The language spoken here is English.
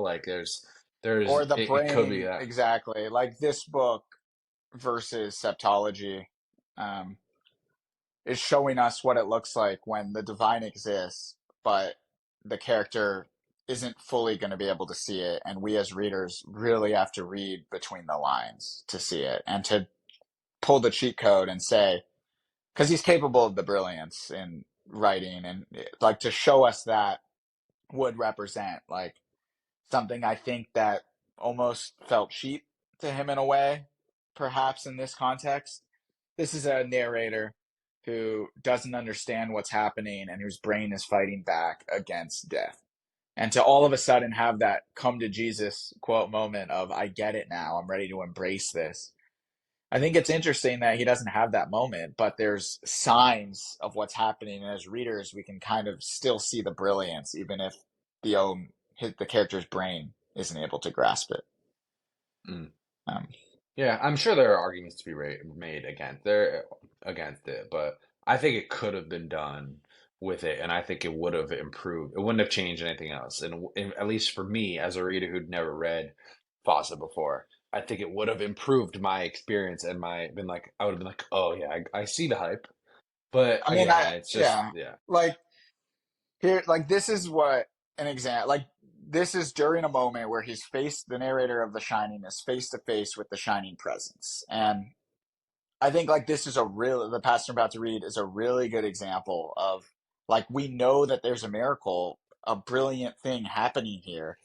Like Or the it could be brain, that. exactly. Like this book versus septology um, is showing us what it looks like when the divine exists, but the character isn't fully going to be able to see it. And we as readers really have to read between the lines to see it and to pull the cheat code and say, because he's capable of the brilliance in writing and like to show us that would represent like something I think that almost felt cheap to him in a way, perhaps in this context. This is a narrator who doesn't understand what's happening and whose brain is fighting back against death. And to all of a sudden have that come to Jesus quote moment of, I get it now, I'm ready to embrace this. I think it's interesting that he doesn't have that moment, but there's signs of what's happening. And as readers, we can kind of still see the brilliance, even if the character's brain isn't able to grasp it. Mm. Um, Yeah, I'm sure there are arguments to be made against it, but I think it could have been done with it, and I think it would have improved. It wouldn't have changed anything else, and at least for me, as a reader who'd never read Fawcett before, I think it would have improved my experience and I would have been like, oh yeah, I see the hype, but I mean, again, it's just yeah, yeah. like here, like this is what an example, like this is during a moment where the narrator of The Shining is face to face with the Shining presence. And I think like the passage I'm about to read is a really good example of like, we know that there's a miracle, a brilliant thing happening here.